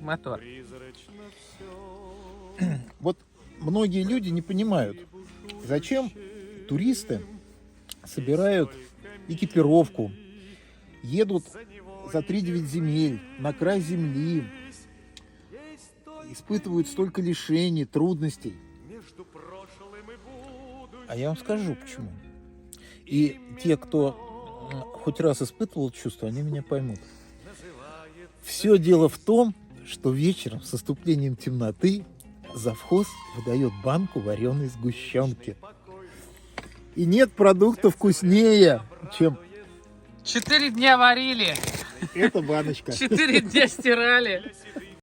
мотор. Вот многие люди не понимают, зачем туристы собирают экипировку, едут за 3-9 земель, на край земли, испытывают столько лишений, трудностей. А я вам скажу, почему. И те, кто хоть раз испытывал чувство, они меня поймут. Все дело в том, что вечером с наступлением темноты завхоз выдает банку вареной сгущенки. И нет продукта вкуснее, чем 4 дня варили, эта баночка. 4 дня стирали.